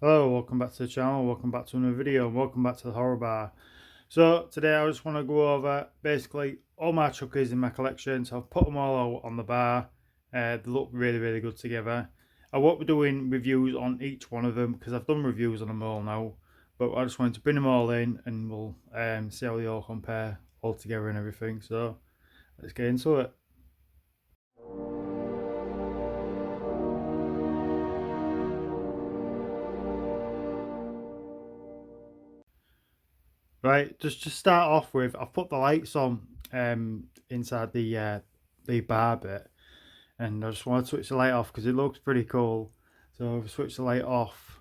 Hello, welcome back to the channel, welcome back to another video, and welcome back to the horror bar. So today I just want to go over basically all my Chuckies in my collection. So I've put them all out on the bar. They look really good together. I won't be doing reviews on each one of them because I've done reviews on them all now, but I just wanted to bring them all in and we'll see how they all compare all together and everything. So let's get into it. Right, just to start off with, I've put the lights on inside the bar bit, and I just want to switch the light off because it looks pretty cool. So if I switch the light off,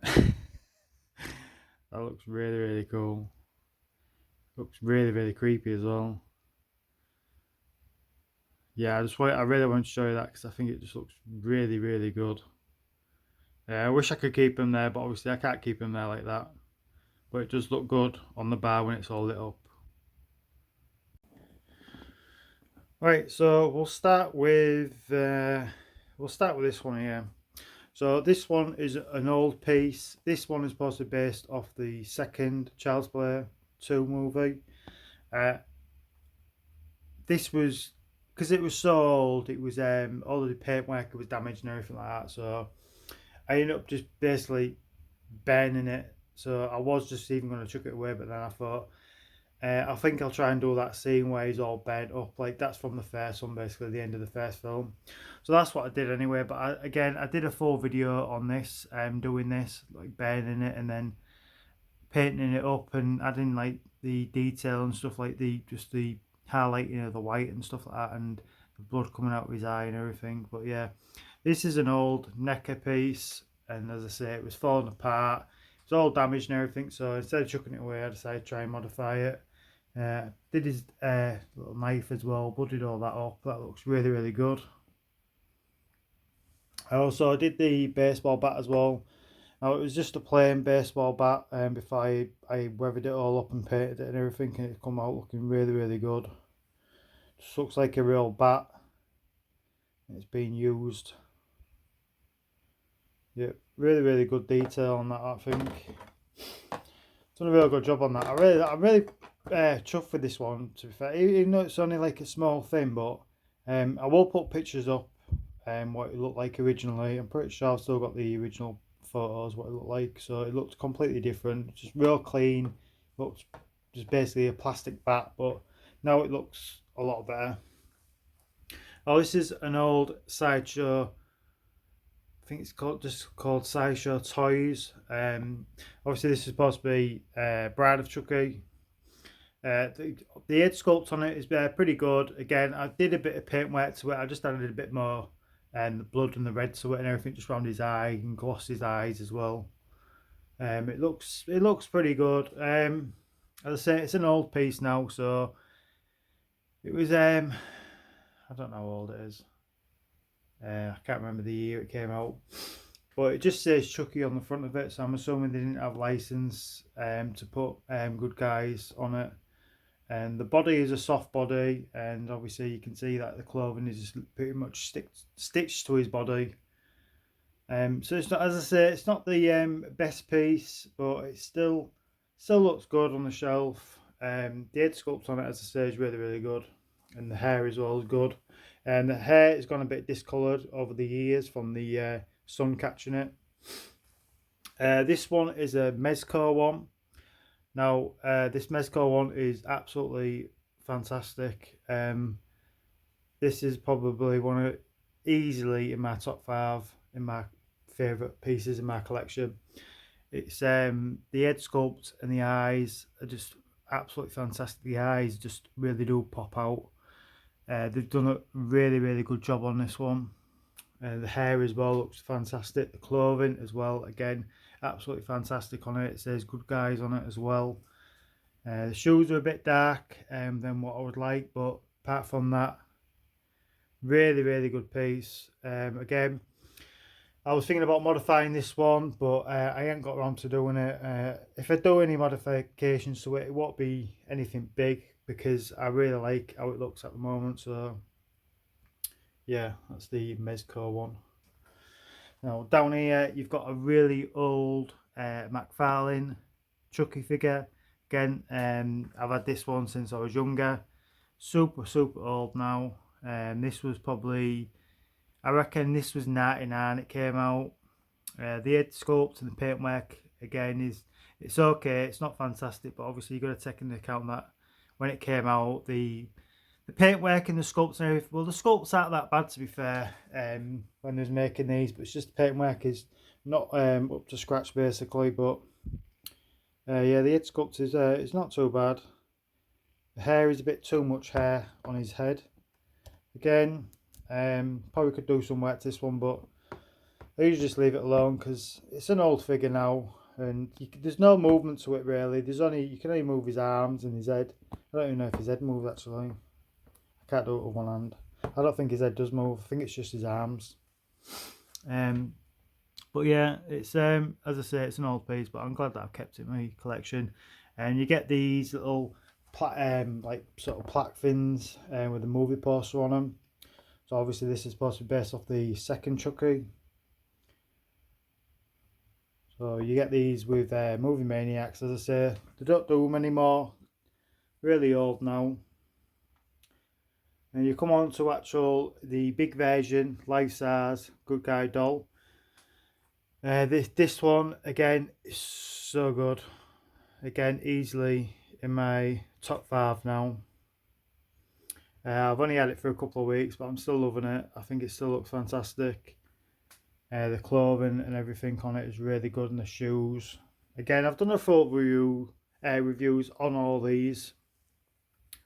that looks really cool. Looks really creepy as well. Yeah, I really want to show you that because I think it just looks really good. I wish I could keep them there, but obviously I can't keep them there like that. But it does look good on the bar when it's all lit up. Right, so we'll start with this one here. So this one is an old piece. This one is possibly based off the second Child's Play 2 movie. Uh, this was because it was so old. It was all of the paintwork was damaged and everything like that. So I ended up just basically burning it. So I was just even going to chuck it away, but then I thought I think I'll try and do that scene where he's all bent up. Like that's from the first one, basically the end of the first film. So that's what I did anyway. But I did a full video on this, doing this, like burning it and then painting it up and adding like the detail and stuff like the highlighting of the white and stuff like that, and the blood coming out of his eye and everything. But yeah, this is an old NECA piece, and as I say, it was falling apart. It's all damaged and everything. So instead of chucking it away, I decided to try and modify it. Did his little knife as well, bloodied all that up. That looks really good. I did the baseball bat as well. Now it was just a plain baseball bat, before I weathered it all up and painted it and everything, and it come out looking really good. Just looks like a real bat. It's been used. Yeah, really good detail on that. I think done a real good job on that. I'm really chuffed with this one. To be fair, even though it's only like a small thing, but I will put pictures up. What it looked like originally. I'm pretty sure I've still got the original photos what it looked like. So it looked completely different, just real clean. Looks just basically a plastic bat, but now it looks a lot better. Oh, this is an old Sideshow. I think it's called Sideshow Toys. Obviously this is supposed to be Bride of Chucky. The head sculpt on it is pretty good. Again, I did a bit of paint work to it. I just added a bit more and the blood and the red to it and everything just around his eye and glossed his eyes as well. It looks pretty good. As I say, it's an old piece now, so it was I don't know how old it is. I can't remember the year it came out, but it just says Chucky on the front of it, so I'm assuming they didn't have license to put good guys on it. And the body is a soft body, and obviously you can see that the clothing is just pretty much stitched to his body. So it's not, as I say, it's not the best piece, but it still looks good on the shelf. The head sculpt on it, as I say, is really good, and the hair as well is good. And the hair has gone a bit discoloured over the years from the sun catching it. This one is a Mezco one. Now, this Mezco one is absolutely fantastic. This is probably one of easily in my top 5 in my favourite pieces in my collection. It's the head sculpt and the eyes are just absolutely fantastic. The eyes just really do pop out. They've done a really good job on this one. The hair as well looks fantastic. The clothing as well, again, absolutely fantastic on it. It says good guys on it as well. The shoes are a bit dark than what I would like, but apart from that, really good piece. Again, I was thinking about modifying this one, but I ain't got around to doing it. If I do any modifications to it, it won't be anything big because I really like how it looks at the moment. So yeah, that's the Mezco one. Now down here you've got a really old McFarlane Chucky figure. Again, I've had this one since I was younger. Super old now. This was probably, I reckon this was 99 it came out. The head sculpt and the paintwork again it's okay. It's not fantastic, but obviously you've got to take into account that when it came out, the paintwork and the sculpts and everything. Well, the sculpts aren't that bad to be fair. When they was making these, but it's just the paintwork is not up to scratch basically. But yeah, the head sculpt is it's not too bad. The hair is a bit too much hair on his head. Again, probably could do some work to this one, but I usually just leave it alone because it's an old figure now, and there's no movement to it really. You can only move his arms and his head. I don't even know if his head moves actually. I can't do it with one hand. I don't think his head does move. I think it's just his arms. But yeah, it's as I say, it's an old piece, but I'm glad that I've kept it in my collection. And you get these little like sort of plaque fins with a movie poster on them. So obviously this is supposed to be based off the second Chucky. So you get these with Movie Maniacs, as I say. They don't do them anymore. Really old now. And you come on to the big version, life size Good Guy doll. This one again is so good. Again, easily in my top 5 now. I've only had it for a couple of weeks, but I'm still loving it. I think it still looks fantastic. The clothing and everything on it is really good, and the shoes. Again, I've done a full reviews on all these,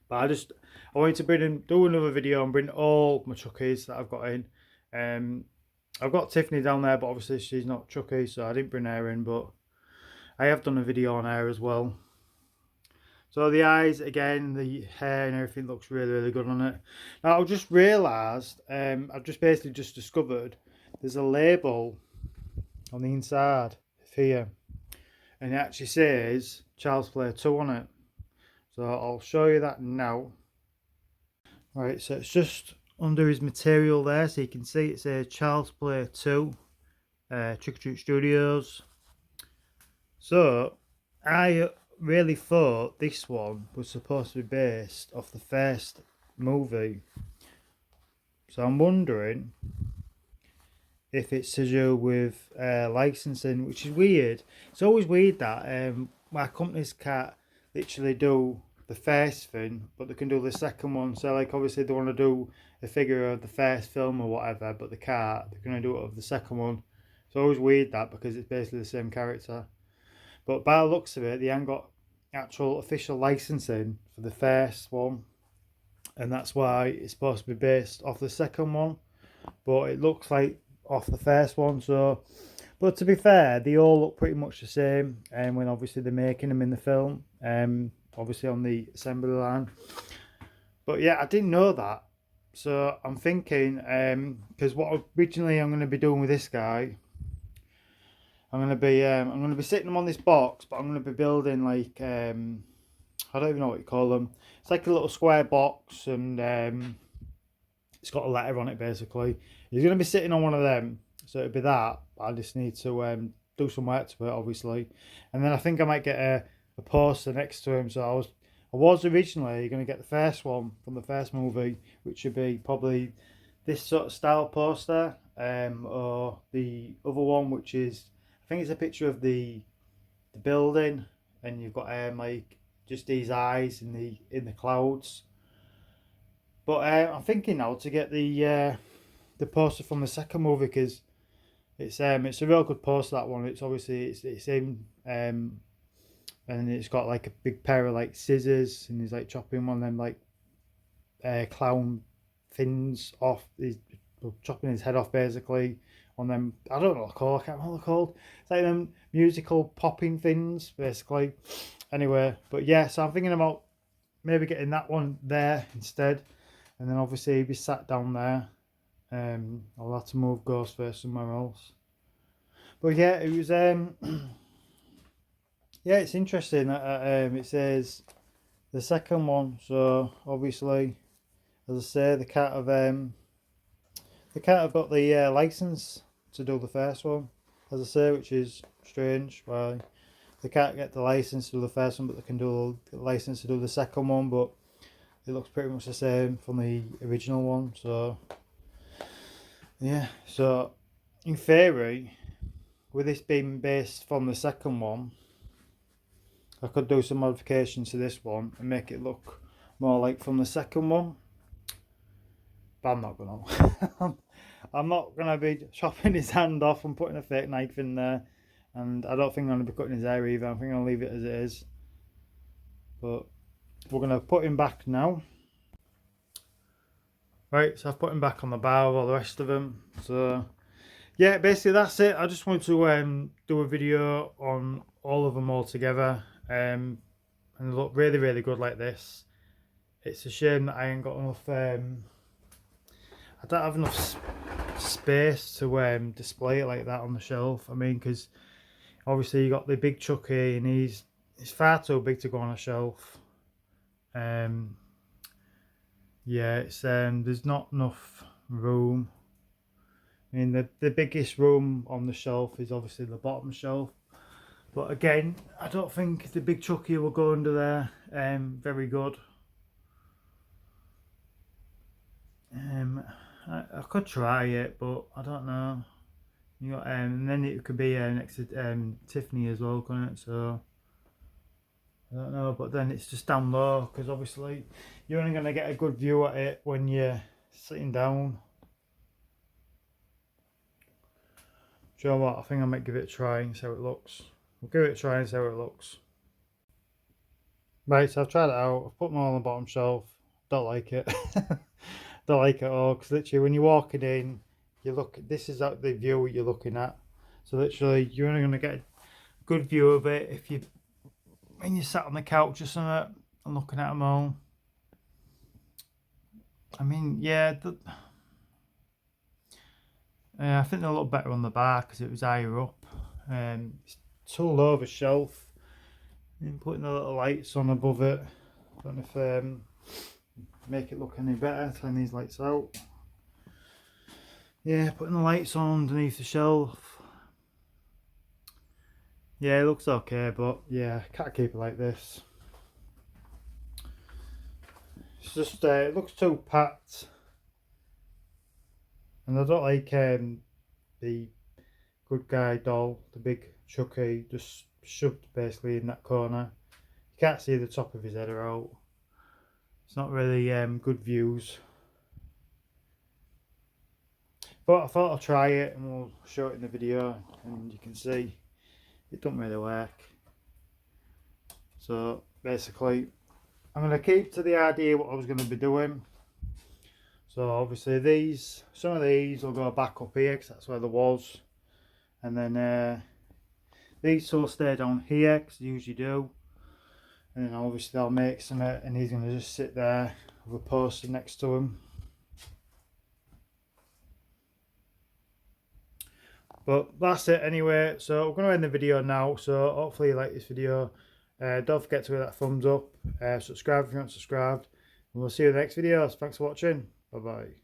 but I wanted to do another video and bring all my Chuckies that I've got in. I've got Tiffany down there, but obviously she's not Chucky, so I didn't bring her in, but I have done a video on her as well. So the eyes, again, the hair and everything looks really good on it. Now I've just realised, I've just basically just discovered there's a label on the inside here, and it actually says Child's Play 2 on it. So I'll show you that now. Right, so it's just under his material there, so you can see it says Child's Play 2, Trick or Treat Studios. So I really thought this one was supposed to be based off the first movie, so I'm wondering if it's to do with licensing, which is weird. It's always weird that my companies can't literally do the first thing, but they can do the second one. So like obviously they want to do a figure of the first film or whatever, but they can't. They're going to do it of the second one. It's always weird that, because it's basically the same character. But by the looks of it, they haven't got actual official licensing for the first one, and that's why it's supposed to be based off the second one, but it looks like off the first one. So, but to be fair, they all look pretty much the same, and when obviously they're making them in the film, obviously on the assembly line. But yeah, I didn't know that, so I'm thinking, because what originally I'm going to be doing with this guy, I'm going to be sitting him on this box, but I'm going to be building like I don't even know what you call them. It's like a little square box, and it's got a letter on it basically. He's going to be sitting on one of them, so it'd be that. I just need to do some work to it, obviously, and then I think I might get a poster next to him. So I was originally going to get the first one from the first movie, which would be probably this sort of style poster, or the other one, which is, I think it's a picture of the building, and you've got like just these eyes in the clouds. But I'm thinking now to get the poster from the second movie, because it's a real good poster, that one. It's obviously it's in and it's got like a big pair of like scissors, and he's like chopping one of them like clown fins off. He's chopping his head off basically on them. I don't know what they're called. I can't remember what they're called. It's like them musical popping things basically. Anyway, but yeah, so I'm thinking about maybe getting that one there instead, and then obviously he'd be sat down there. I'll have to move Ghostface somewhere else. But yeah, it was yeah, it's interesting that it says the second one. So obviously, as I say, they can't have got the license to do the first one, as I say, which is strange. Why they can't get the license to do the first one, but they can do the license to do the second one. But it looks pretty much the same from the original one. So yeah, so in theory, with this being based from the second one, I could do some modifications to this one and make it look more like from the second one. But I'm not gonna. I'm not gonna be chopping his hand off and putting a fake knife in there, and I don't think I'm gonna be cutting his hair either. I think I'm gonna leave it as it is. But we're gonna put him back now. Right, so I've put him back on the bar with all the rest of them. So yeah, basically that's it. I just wanted to do a video on all of them all together, and they look really, really good like this. It's a shame that I ain't got enough. I don't have enough space to display it like that on the shelf. I mean, because obviously you got the big Chucky, and he's far too big to go on a shelf. Yeah, it's there's not enough room. I mean, the biggest room on the shelf is obviously the bottom shelf, but again, I don't think the big Chucky will go under there very good. I could try it, but I don't know. You got and then it could be next to Tiffany as well, couldn't it? So I don't know, but then it's just down low, because obviously you're only going to get a good view at it when you're sitting down. Do you know what? I think I might give it a try and see how it looks. We'll give it a try and see how it looks. Right, so I've tried it out. I've put them all on the bottom shelf. Don't like it. Don't like it at all, because literally when you're walking in, you look. This is the view you're looking at. So literally, you're only going to get a good view of it if you, when you sat on the couch or something and looking at them all. I mean, yeah, I think they'll look better on the bar because it was higher up. It's too low of a shelf. And putting the little lights on above it, I don't know if make it look any better. Turn these lights out. Yeah, putting the lights on underneath the shelf. Yeah, it looks okay, but yeah, can't keep it like this. It's just it looks too packed, and I don't like the good guy doll, the big Chucky, just shoved basically in that corner. You can't see the top of his head or out. It's not really good views. But I thought I'll try it and we'll show it in the video, and you can see it don't really work. So basically I'm going to keep to the idea what I was going to be doing. So obviously some of these will go back up here because that's where there was, and then these will stay down here because they usually do, and then obviously I'll make some, and he's going to just sit there with a poster next to him. But that's it anyway, so we're going to end the video now. So hopefully you like this video. Don't forget to hit that thumbs up, subscribe if you haven't subscribed, and we'll see you in the next video. So thanks for watching. Bye bye.